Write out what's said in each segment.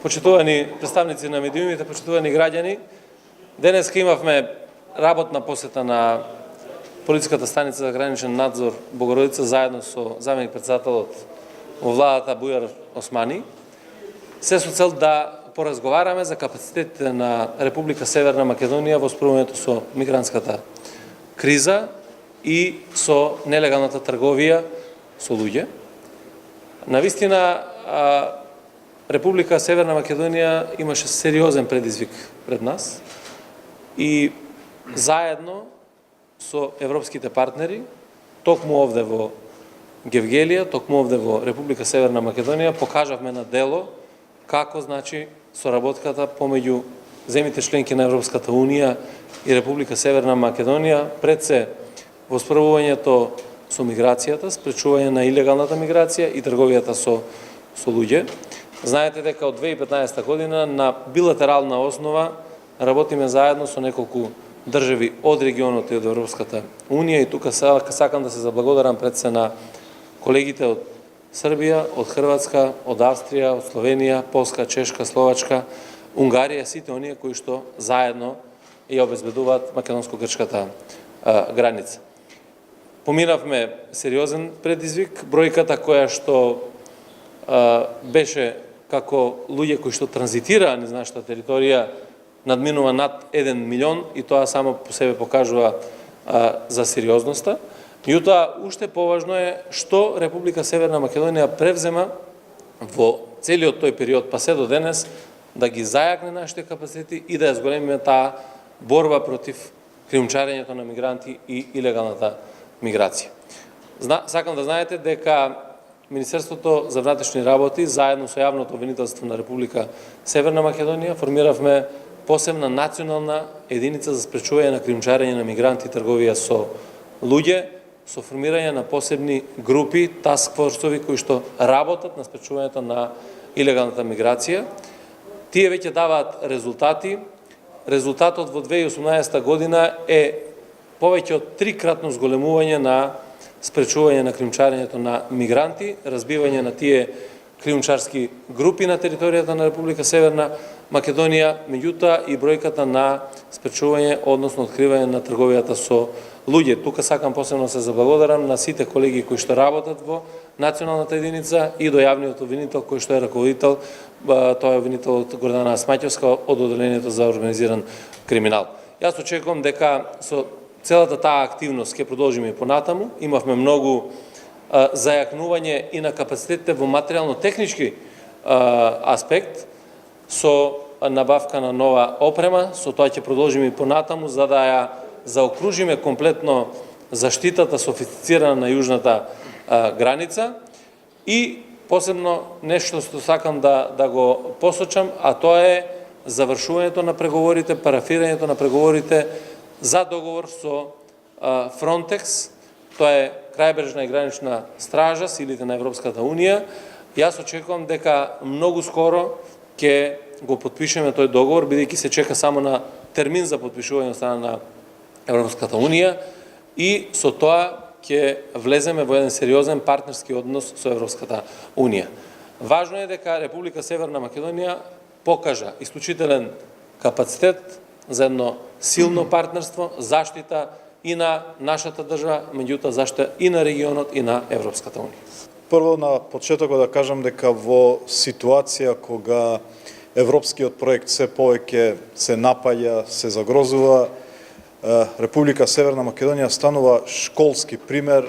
почитувани представници на медиумите, почитувани граѓани, денеска имавме работна посета на Полициската станица за граничен надзор Богородица заедно со заменик председателот во владата Бујар Османи, се со цел да поразговараме за капацитетите на Република Северна Македонија во справувањето со мигрантската криза и со нелегалната трговија со луѓе. Навистина, Република Северна Македонија имаше сериозен предизвик пред нас и заедно со европските партнери, токму овде во Гевгелија, токму овде во Република Северна Македонија, покажавме на дело како значи соработката помеѓу земите членки на Европската Унија и Република Северна Македонија, пред се во справувањето со миграцијата, спречување на илегалната миграција и трговијата со луѓе. Знаете дека од 2015 година на билатерална основа работиме заедно со неколку држави од регионот и од Европската Унија и тука сакам да се заблагодарам пред се на колегите од Србија, од Хрватска, од Австрија, од Словенија, Полска, Чешка, Словачка, Унгарија, сите оние кои што заедно ја обезбедуваат македонско-грчката граница. Поминавме сериозен предизвик, бројката која што беше како луѓе кои што транзитираа низ нашата територија надминува над 1 милион и тоа само по себе покажува за сериозноста. Меѓутоа, уште поважно е што Република Северна Македонија превзема во целиот тој период, па се до денес, да ги зајакне нашите капацитети и да ја зголемиме таа борба против криумчарењето на мигранти и илегалната миграција. Сакам да знаете дека Министерството за внатрешни работи, заедно со Јавното обвинителство на Република Северна Македонија, формиравме посебна национална единица за спречување на криумчарење на мигранти и трговија со луѓе, со формирање на посебни групи, таскфорсови кои што работат на спречувањето на илегалната миграција. Тие веќе даваат резултати. Резултатот во 2018 година е повеќе од 3-кратно зголемување на спречување на криумчарењето на мигранти, разбивање на тие криумчарски групи на територијата на Република Северна Македонија, меѓутоа и бројката на спречување, односно откривање на трговијата со луѓе. Тука сакам посебно се заблагодарам на сите колеги кои што работат во националната единица и до јавниот обвинител кој што е раководител, тоа е обвинителот Гордана Смаќевска од Оделението за организиран криминал. Јас очекувам дека со целата таа активност ќе продолжиме и понатаму. Имавме многу зајакнување и на капацитетите во материјално-технички аспект со набавка на нова опрема. Со тоа ќе продолжиме и понатаму за да ја заокружиме комплетно заштитата софистицирана на јужната граница и посебно нешто што сакам да го посочам, а тоа е завршувањето на преговорите, парафирањето на преговорите за договор со Фронтекс, тоа е крајбрежна и гранична стража, силите на Европската Унија. Јас очекувам дека многу скоро ќе го потпишеме тој договор, бидејќи се чека само на термин за потпишување од страна на Европската Унија и со тоа ќе влеземе во еден сериозен партнерски однос со Европската Унија. Важно е дека Република Северна Македонија покажа исклучителен капацитет за едно силно партнерство, заштита и на нашата држава, меѓутоа заштита и на регионот и на Европската Унија. Прво на почетокот да кажам дека во ситуација кога европскиот проект се повеќе се напаѓа, се загрозува, Република Северна Македонија станува школски пример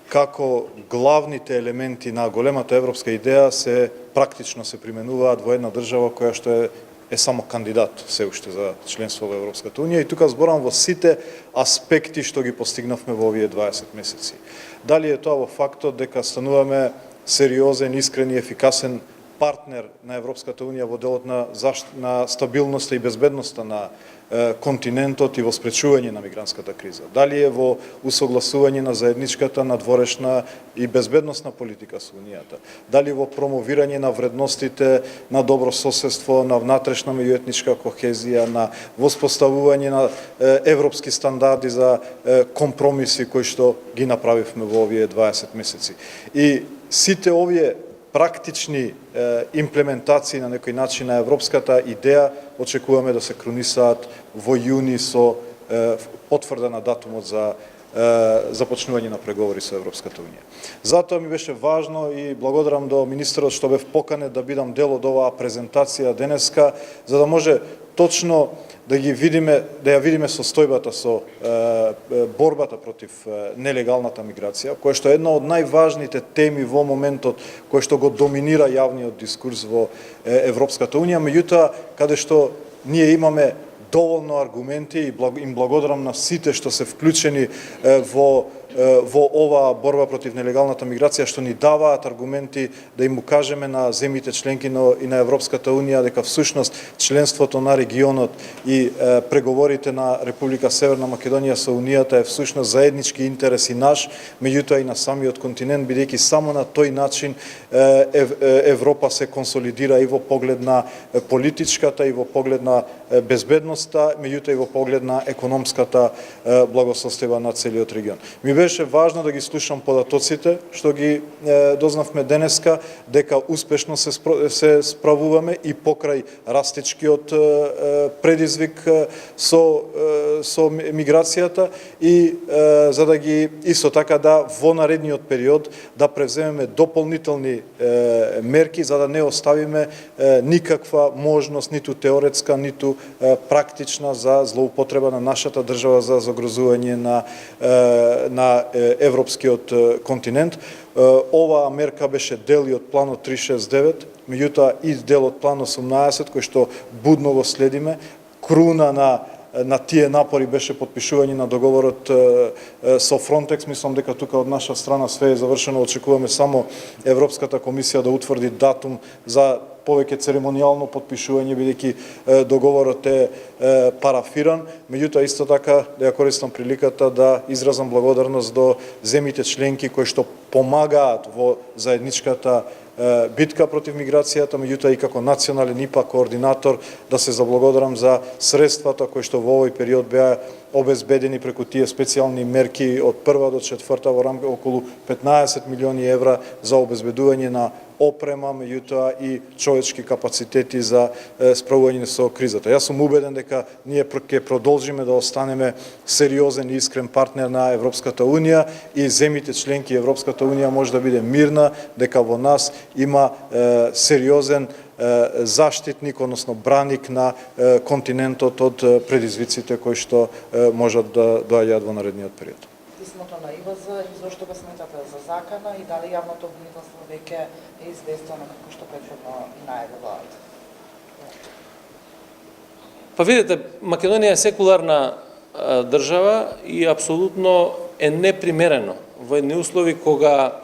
како главните елементи на големата европска идеја се практично се применуваат во една држава која што е само кандидат се уште за членство во Европската Унија и тука зборам во сите аспекти што ги постигнавме во овие 20 месеци. Дали е тоа во фактот дека стануваме сериозен, искрен и ефикасен партнер на Европската Унија во делот на стабилноста и безбедноста на континентот и во спречување на мигрантската криза. Дали е во усогласување на заедничката надворешна и безбедносна политика со Унијата. Дали во промовирање на вредностите на добро соседство, на внатрешна меѓуетничка кохезија, на воспоставување на европски стандарди за компромиси кои што ги направивме во овие 20 месеци. И сите овие практични имплементации на некој начин на европската идеја очекуваме да се кронисаат во јуни со потврда на датумот за започнување на преговори со Европската Унија. Затоа ми беше важно и благодарам до министерот што бев поканет да бидам дел од оваа презентација денеска, за да може точно да ја видиме состојбата со борбата против нелегалната миграција, која што е една од најважните теми во моментот кој што го доминира јавниот дискурс во Европската Унија, меѓутоа каде што ние имаме доволно аргументи и им благодарам на сите што се вклучени во оваа борба против нелегалната миграција, што ни даваат аргументи да им укажеме на земјите членки и на Европската Унија дека всушност членството на регионот и преговорите на Република Северна Македонија со Унијата е всушност заеднички интерес и наш, меѓутоа и на самиот континент, бидејќи само на тој начин Европа се консолидира и во поглед на политичката, и во поглед на безбедноста, меѓутоа и во поглед на економската благосостојба на целиот регион. Ми беше важно да ги слушам податоците што ги дознавме денеска, дека успешно се справуваме и покрај растечкиот предизвик со миграцијата и за да ги исто така да во наредниот период да превземеме дополнителни мерки за да не оставиме никаква можност, ниту теоретска, ниту практична за злоупотреба на нашата држава за загрозување на европскиот континент. Оваа мерка беше дел и од планот 369, меѓутоа и дел од план 18, кој што будно го следиме. Круна на тие напори беше подпишување на договорот со Frontex. Мислам дека тука од наша страна све е завршено. Очекуваме само Европската комисија да утврди датум за повеќе церемонијално подпишување, бидејќи договорот е парафиран. Меѓутоа, исто така, да ја користам приликата да изразам благодарност до земјите членки кои што помагаат во заедничката битка против миграцијата, меѓутоа и како национален ИПА координатор да се заблагодарам за средствата кои што во овој период беа обезбедени преку тие специјални мерки од 1 до 4 во рамка околу 15 милиони евра за обезбедување на опрема, меѓутоа и човечки капацитети за справување со кризата. Јас сум убеден дека ние ќе продолжиме да останеме сериозен и искрен партнер на Европската Унија и земјите членки Европската Унија може да биде мирна дека во нас има сериозен заштитник, односно браник на континентот од предизвиците кои што можат да доаѓаат во наредниот период. Писмото на ИВЗ и зошто го сметате за закана и дали јавното обвинителство веќе е известено како што претходно и најавувалате? Па видите, Македонија е секуларна држава и апсолутно е непримерено во едни услови кога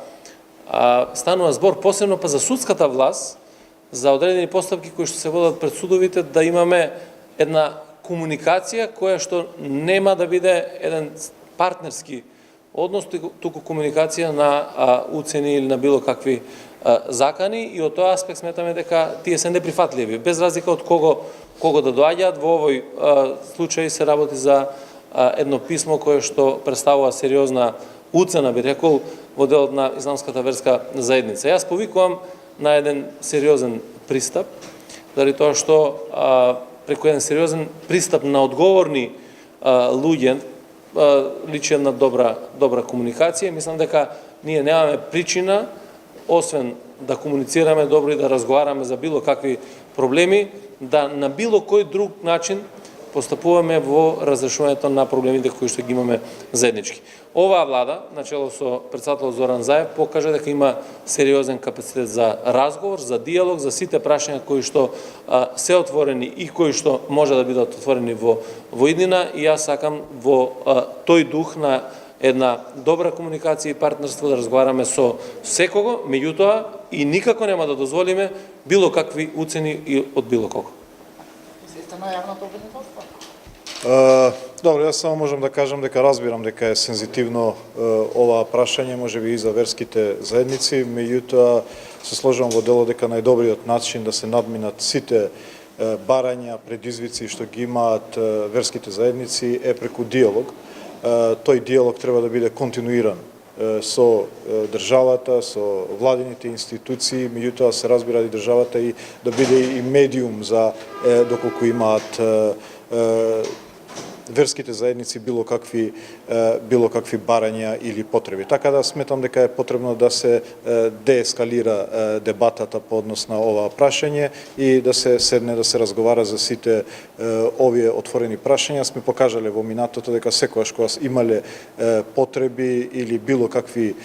станува збор посебно па за судската власт, за одредени постапки кои што се водат пред судовите, да имаме една комуникација која што нема да биде еден партнерски однос, туку комуникација на уцени или на било какви закани, и од тој аспект сметаме дека тие се неприфатливи, без разлика од кого да доаѓаат. Во овој случај се работи за едно писмо кое што представува сериозна уцена, би рекол, во делот на исламската верска заедница. Јас повикувам на еден сериозен пристап, заради тоа што преку еден сериозен пристап на одговорни луѓе личи една добра комуникација. Мислам дека ние немаме причина, освен да комуницираме добро и да разговараме за било какви проблеми, да на било кој друг начин постапуваме во разрешувањето на проблемите кои што ги имаме заеднички. Оваа влада, начело со председател Зоран Заев, покажа дека има сериозен капацитет за разговор, за диалог, за сите прашања кои што се отворени и кои што може да бидат отворени во иднина, и јас сакам во тој дух на една добра комуникација и партнерство да разговараме со секого, меѓутоа и никако нема да дозволиме било какви уцени и од било кого. Известено јавното обвинителство? Добро, јас само можам да кажам дека разбирам дека е сензитивно оваа прашање, можеби и за верските заедници, меѓутоа се сложувам во дело дека најдобриот начин да се надминат сите барања, предизвици што ги имаат верските заедници е преку диалог. Тој диалог треба да биде континуиран со државата, со владините институции, меѓутоа се разбира и државата и да биде и медиум за доколку имаат верските заедници било какви барања или потреби. Така да сметам дека е потребно да се деескалира дебатата по однос на ова прашање и да се седне да се разговара за сите овие отворени прашања. Сме покажале во минатото дека секогаш кога имале потреби или било какви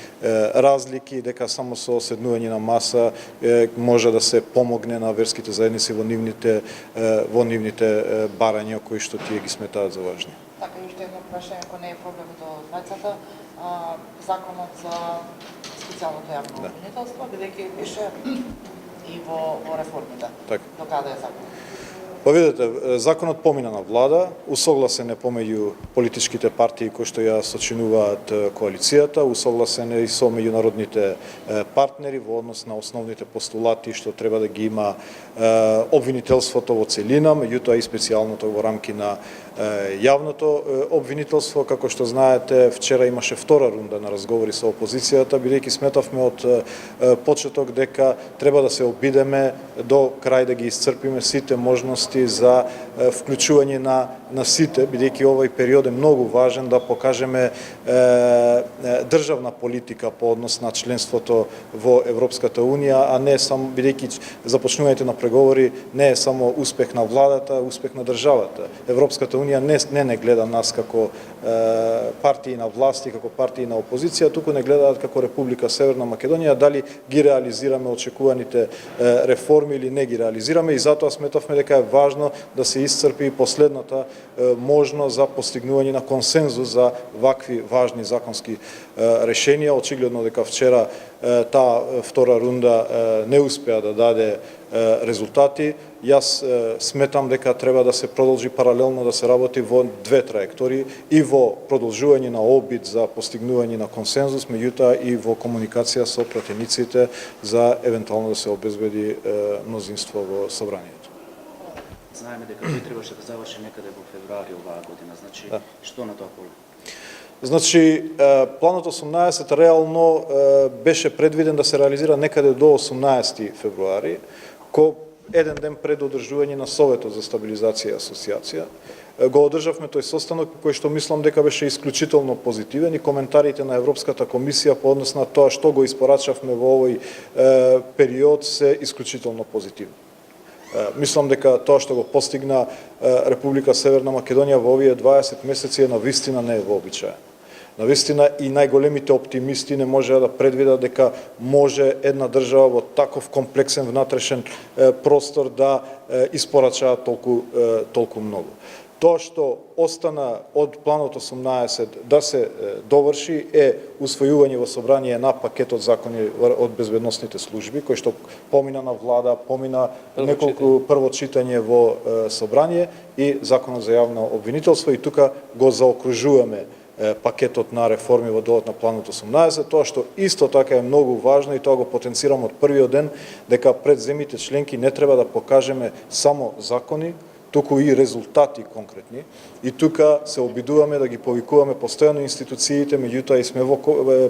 разлики, дека само со седнување на маса може да се помогне на верските заедници во нивните барања кои што тие ги сметаат за важни. Така, и уште едно прашање, ако не е проблем до двајцата, законот за специјалното јавно обвинителство, бидејќи беше и во реформите. Така. До каде е законот? Па видите, законот помина на влада, усогласен е помеѓу политичките партии кои што ја сочинуваат коалицијата, усогласен е и со меѓународните партнери во однос на основните постулати што треба да ги има обвинителството во целина, меѓутоа и специјалното во рамки на јавното обвинителство. Како што знаете, вчера имаше втора рунда на разговори со опозицијата, бидејќи сметавме од почеток дека треба да се обидеме до крај да ги исцрпиме сите можности за вклучување на сите, бидејќи овој период е многу важен да покажеме државна политика по однос на членството во Европската Унија, а не само бидејќи започнувањето на преговори не е само успех на владата, успех на државата. Европската Унија не гледа нас како партии на власти, како партии на опозиција, туку не гледаат како Република Северна Македонија дали ги реализираме очекуваните реформи или не ги реализираме, и затоа сметавме дека е важно да се исцрпи последната можност за постигнување на консензус за вакви важни законски решенија. Очигледно дека вчера таа втора рунда не успеа да даде резултати. Јас сметам дека треба да се продолжи паралелно да се работи во две траектории, и во продолжување на обид за постигнување на консензус, меѓутоа и во комуникација со пратениците за евентуално да се обезбеди мнозинство во собранието. Знаеме дека тој требаше да заврши некаде во февруари оваа година, значи да. Што на тоа поле? Значи, планот 18 реално беше предвиден да се реализира некаде до 18 февруари, еден ден пред одржување на Советот за стабилизација и асоциација. Го одржавме тој состанок, кој што мислам дека беше исклучително позитивен, и коментарите на Европската комисија по однос на тоа што го испорачавме во овој период се исклучително позитивни. Мислам дека тоа што го постигна Република Северна Македонија во овие 20 месеци е навистина невообичаено. Навистина и најголемите оптимисти не можеа да предвидат дека може една држава во таков комплексен внатрешен простор да испорача толку многу. Тоа што остана од планот 18 да се доврши е усвојување во собрание на пакетот закони од безбедносните служби, кој што помина на влада, помина неколку прво читање во собрание, и законот за јавно обвинителство, и тука го заокружуваме пакетот на реформи во делот на планот 18, тоа што исто така е многу важно, и тоа го потенцирам од првиот ден, дека пред земјите членки не треба да покажеме само закони, туку и резултати конкретни. И тука се обидуваме да ги повикуваме постојано институциите, меѓутоа и сме во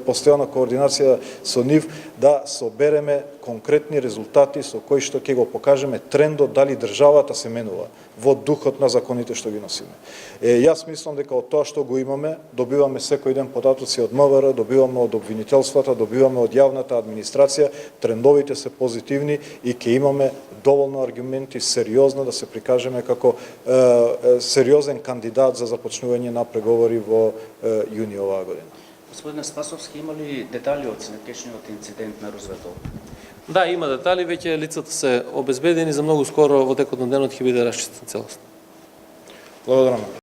постојана координација со нив, да собереме конкретни резултати со кои што ќе го покажеме трендот дали државата се менува во духот на законите што ги носиме. Јас мислам дека од тоа што го имаме, добиваме секој ден податоци од МВР, добиваме од обвинителствата, добиваме од јавната администрација, трендовите се позитивни и ќе имаме доволно аргументи сериозно да се прикажеме како сериозен кандидат за започнување на преговори во јуни оваа година. Господине Спасовски, има ли детали од снекешниот инцидент на Рузвелтов? Да, има детали, веќе лицата се обезбедени, за многу скоро во текот на денот ќе биде расчистен целосно. Благодарам.